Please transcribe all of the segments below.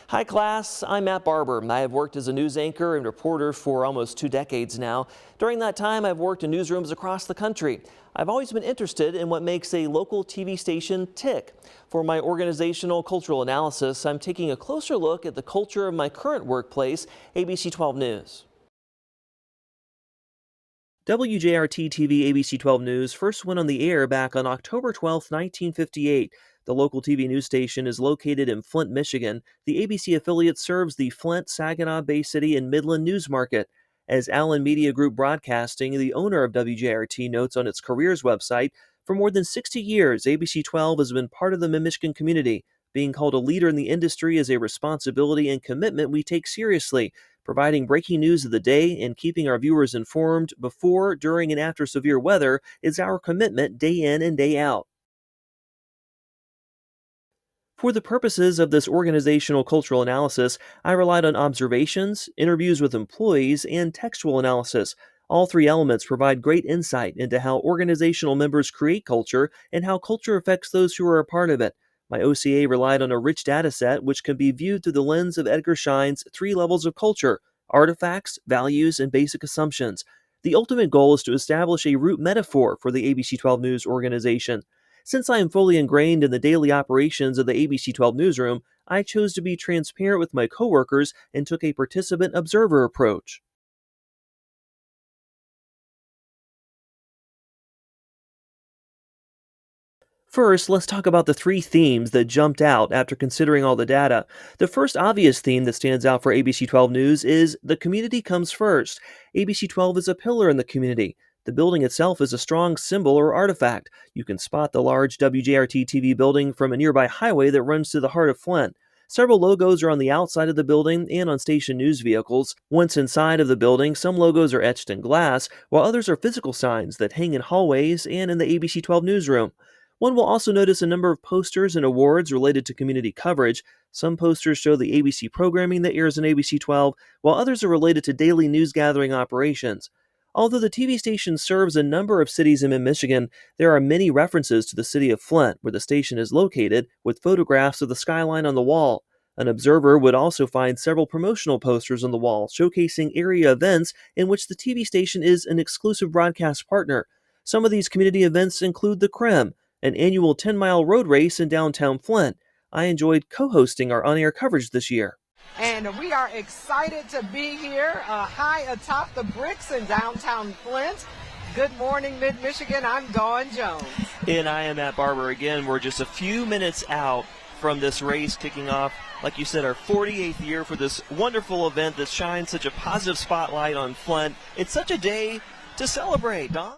Hi class, I'm Matt Barbour. I have worked as a news anchor and reporter for almost 2 decades now. During that time, I've worked in newsrooms across the country. I've always been interested in what makes a local TV station tick. For my organizational cultural analysis, I'm taking a closer look at the culture of my current workplace, ABC 12 News. WJRT-TV ABC12 News first went on the air back on October 12, 1958. The local TV news station is located in Flint, Michigan. The ABC affiliate serves the Flint, Saginaw, Bay City, and Midland news market. As Allen Media Group Broadcasting, the owner of WJRT, notes on its careers website, for more than 60 years, ABC12 has been part of the Mid-Michigan community. Being called a leader in the industry is a responsibility and commitment we take seriously. Providing breaking news of the day and keeping our viewers informed before, during, and after severe weather is our commitment day in and day out. For the purposes of this organizational cultural analysis, I relied on observations, interviews with employees, and textual analysis. All three elements provide great insight into how organizational members create culture and how culture affects those who are a part of it. My OCA relied on a rich data set which can be viewed through the lens of Edgar Schein's 3 levels of culture: artifacts, values, and basic assumptions. The ultimate goal is to establish a root metaphor for the ABC 12 News organization. Since I am fully ingrained in the daily operations of the ABC 12 newsroom, I chose to be transparent with my coworkers and took a participant observer approach. First, let's talk about the 3 themes that jumped out after considering all the data. The first obvious theme that stands out for ABC 12 News is the community comes first. ABC 12 is a pillar in the community. The building itself is a strong symbol or artifact. You can spot the large WJRT TV building from a nearby highway that runs through the heart of Flint. Several logos are on the outside of the building and on station news vehicles. Once inside of the building, some logos are etched in glass, while others are physical signs that hang in hallways and in the ABC 12 newsroom. One will also notice a number of posters and awards related to community coverage. Some posters show the ABC programming that airs on ABC 12, while others are related to daily news gathering operations. Although the TV station serves a number of cities in mid-Michigan, there are many references to the city of Flint, where the station is located, with photographs of the skyline on the wall. An observer would also find several promotional posters on the wall showcasing area events in which the TV station is an exclusive broadcast partner. Some of these community events include the Creme, an annual 10-mile road race in downtown Flint. I enjoyed co-hosting our on-air coverage this year. And we are excited to be here high atop the bricks in downtown Flint. Good morning, Mid-Michigan. I'm Dawn Jones. And I am Matt Barbour again. We're just a few minutes out from this race kicking off, like you said, our 48th year for this wonderful event that shines such a positive spotlight on Flint. It's such a day to celebrate, Dawn.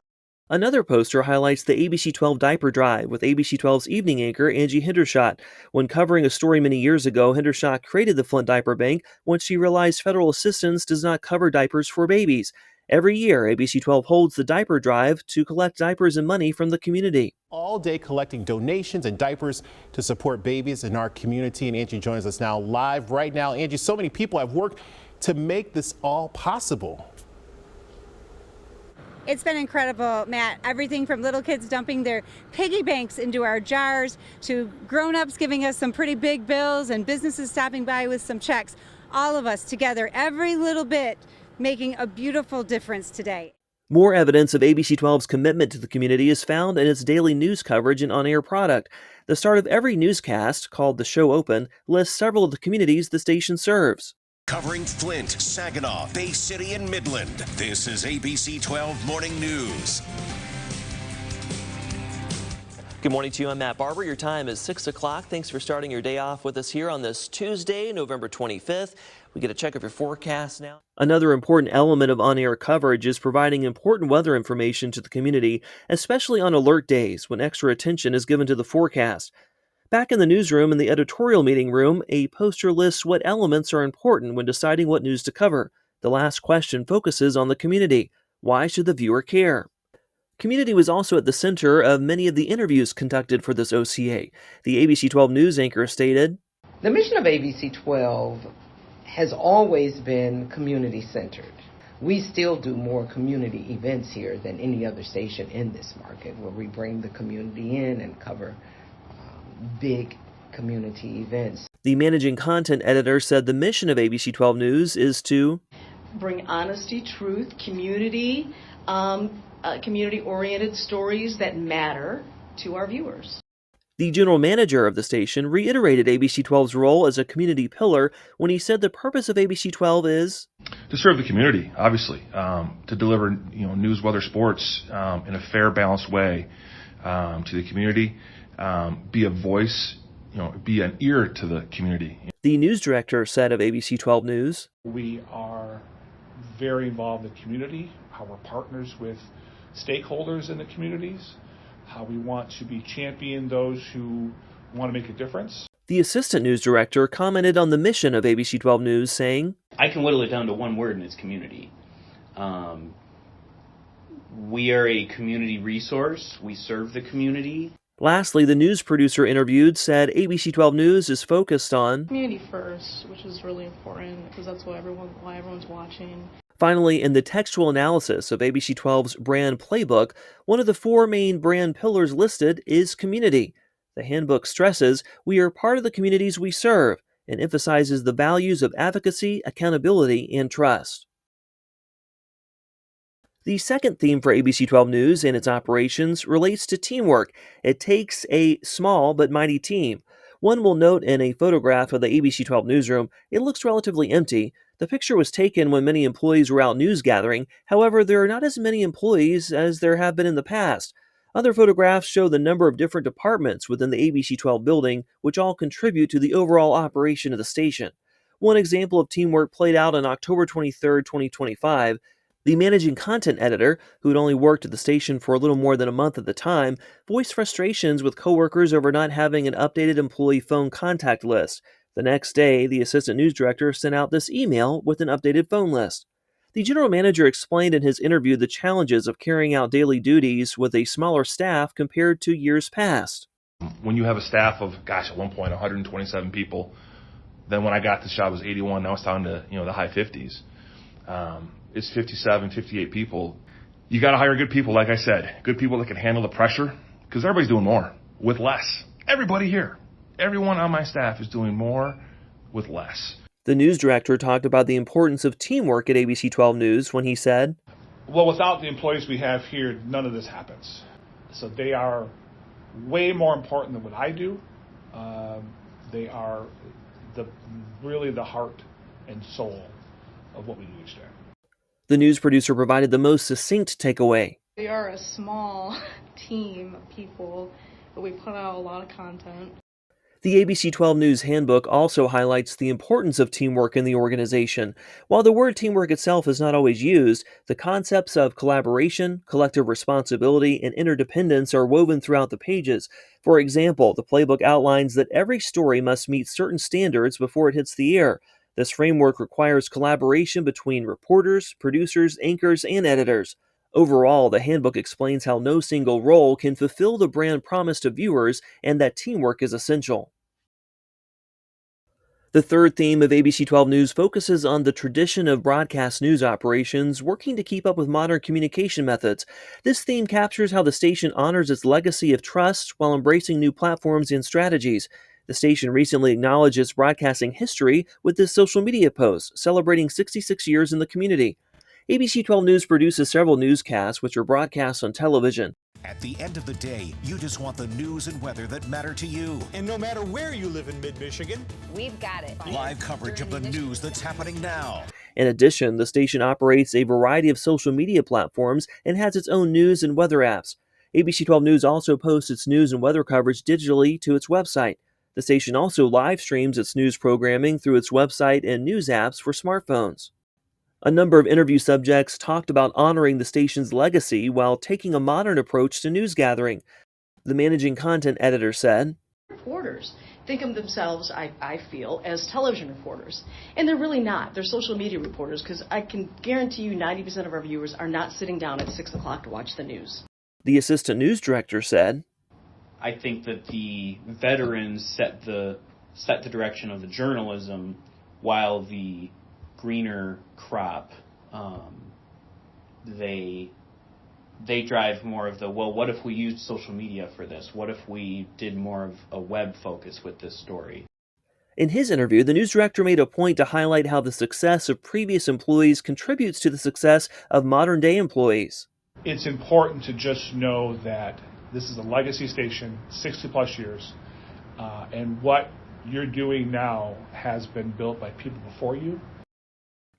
Another poster highlights the ABC 12 diaper drive with ABC 12's evening anchor Angie Hendershot. When covering a story many years ago, Hendershot created the Flint Diaper Bank once she realized federal assistance does not cover diapers for babies. Every year, ABC 12 holds the diaper drive to collect diapers and money from the community. All day collecting donations and diapers to support babies in our community. And Angie joins us now live right now. Angie, so many people have worked to make this all possible. It's been incredible, Matt. Everything from little kids dumping their piggy banks into our jars to grown-ups giving us some pretty big bills and businesses stopping by with some checks. All of us together, every little bit, making a beautiful difference today. More evidence of ABC 12's commitment to the community is found in its daily news coverage and on-air product. The start of every newscast, called The Show Open, lists several of the communities the station serves. Covering Flint, Saginaw, Bay City, and Midland. This is ABC 12 Morning News. Good morning to you. I'm Matt Barbour. Your time is 6 o'clock. Thanks for starting your day off with us here on this Tuesday, November 25th. We get a check of your forecast now. Another important element of on-air coverage is providing important weather information to the community, especially on alert days when extra attention is given to the forecast. Back in the newsroom in the editorial meeting room, a poster lists what elements are important when deciding what news to cover. The last question focuses on the community. Why should the viewer care? Community was also at the center of many of the interviews conducted for this OCA. The ABC 12 news anchor stated, The mission of ABC 12 has always been community-centered. We still do more community events here than any other station in this market, where we bring the community in and cover big community events. The managing content editor said the mission of ABC 12 News is to bring honesty, truth, community-oriented stories that matter to our viewers. The general manager of the station reiterated ABC 12's role as a community pillar when he said the purpose of ABC 12 is to serve the community, obviously, to deliver news, weather, sports in a fair, balanced way to the community, be a voice, be an ear to the community. The news director said of ABC 12 News, "We are very involved in the community, how we're partners with stakeholders in the communities, how we want to be champion those who want to make a difference." The assistant news director commented on the mission of ABC 12 News, saying, I can whittle it down to one word, and it's community. We are a community resource. We serve the community. Lastly, the news producer interviewed said ABC 12 News is focused on community first, which is really important because that's why everyone's watching. Finally, in the textual analysis of ABC 12's brand playbook, one of the four main brand pillars listed is community. The handbook stresses we are part of the communities we serve and emphasizes the values of advocacy, accountability, and trust. The second theme for ABC 12 News and its operations relates to teamwork. It takes a small but mighty team. One will note in a photograph of the ABC 12 newsroom, it looks relatively empty. The picture was taken when many employees were out news gathering. However, there are not as many employees as there have been in the past. Other photographs show the number of different departments within the ABC 12 building, which all contribute to the overall operation of the station. One example of teamwork played out on October 23, 2025. The managing content editor, who had only worked at the station for a little more than a month at the time, voiced frustrations with coworkers over not having an updated employee phone contact list. The next day, the assistant news director sent out this email with an updated phone list. The general manager explained in his interview the challenges of carrying out daily duties with a smaller staff compared to years past. When you have a staff of, at one point, 127 people, then when I got this job it was 81, now it's down to, the high 50s. It's 57, 58 people. You got to hire good people, like I said, good people that can handle the pressure, because everybody's doing more with less. Everybody here, everyone on my staff is doing more with less. The news director talked about the importance of teamwork at ABC 12 News when he said, "Well, without the employees we have here, none of this happens. So they are way more important than what I do. They are really the heart and soul of what we do each day." The news producer provided the most succinct takeaway. We are a small team of people, but we put out a lot of content. The ABC 12 News Handbook also highlights the importance of teamwork in the organization. While the word teamwork itself is not always used, the concepts of collaboration, collective responsibility, and interdependence are woven throughout the pages. For example, the playbook outlines that every story must meet certain standards before it hits the air. This framework requires collaboration between reporters, producers, anchors, and editors. Overall, the handbook explains how no single role can fulfill the brand promise to viewers and that teamwork is essential. The third theme of ABC 12 News focuses on the tradition of broadcast news operations working to keep up with modern communication methods. This theme captures how the station honors its legacy of trust while embracing new platforms and strategies. The station recently acknowledged its broadcasting history with this social media post, celebrating 66 years in the community. ABC 12 News produces several newscasts which are broadcast on television. At the end of the day, you just want the news and weather that matter to you. And no matter where you live in mid-Michigan, we've got it. Live coverage of the news that's happening now. In addition, the station operates a variety of social media platforms and has its own news and weather apps. ABC 12 News also posts its news and weather coverage digitally to its website. The station also live streams its news programming through its website and news apps for smartphones. A number of interview subjects talked about honoring the station's legacy while taking a modern approach to news gathering. The managing content editor said, Reporters think of themselves, I feel, as television reporters. And they're really not. They're social media reporters, because I can guarantee you 90% of our viewers are not sitting down at 6 o'clock to watch the news. The assistant news director said, I think that the veterans set the direction of the journalism, while the greener crop, they drive more of the, well, what if we used social media for this? What if we did more of a web focus with this story? In his interview, the news director made a point to highlight how the success of previous employees contributes to the success of modern day employees. It's important to just know that this is a legacy station, 60 plus years, and what you're doing now has been built by people before you.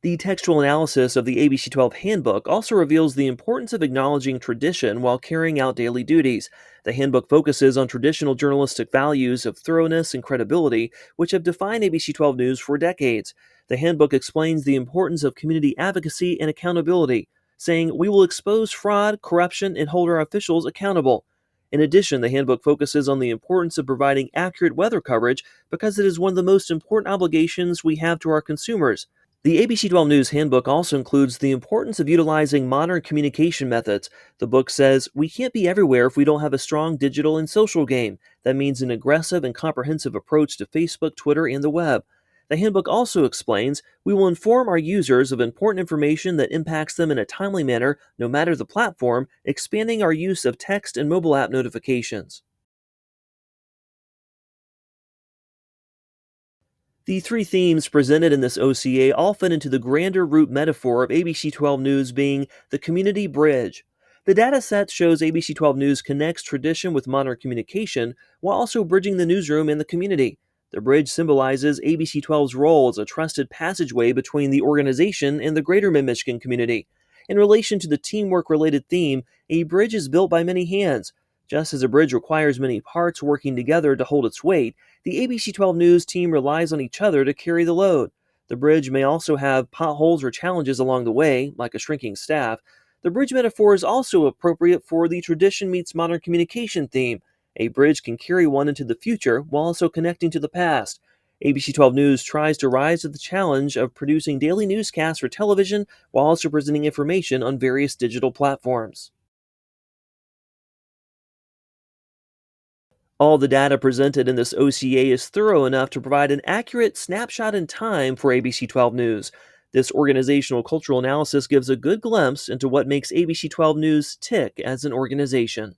The textual analysis of the ABC12 handbook also reveals the importance of acknowledging tradition while carrying out daily duties. The handbook focuses on traditional journalistic values of thoroughness and credibility, which have defined ABC12 News for decades. The handbook explains the importance of community advocacy and accountability, saying, "We will expose fraud, corruption, and hold our officials accountable." In addition, the handbook focuses on the importance of providing accurate weather coverage because it is one of the most important obligations we have to our consumers. The ABC12 News Handbook also includes the importance of utilizing modern communication methods. The book says, "We can't be everywhere if we don't have a strong digital and social game. That means an aggressive and comprehensive approach to Facebook, Twitter, and the web." The handbook also explains, "We will inform our users of important information that impacts them in a timely manner, no matter the platform, expanding our use of text and mobile app notifications." The three themes presented in this OCA all fit into the grander root metaphor of ABC 12 News being the community bridge. The data set shows ABC 12 News connects tradition with modern communication while also bridging the newsroom and the community. The bridge symbolizes ABC 12's role as a trusted passageway between the organization and the greater Mid-Michigan community. In relation to the teamwork-related theme, a bridge is built by many hands. Just as a bridge requires many parts working together to hold its weight, the ABC 12 News team relies on each other to carry the load. The bridge may also have potholes or challenges along the way, like a shrinking staff. The bridge metaphor is also appropriate for the tradition meets modern communication theme. A bridge can carry one into the future while also connecting to the past. ABC 12 News tries to rise to the challenge of producing daily newscasts for television while also presenting information on various digital platforms. All the data presented in this OCA is thorough enough to provide an accurate snapshot in time for ABC 12 News. This organizational cultural analysis gives a good glimpse into what makes ABC 12 News tick as an organization.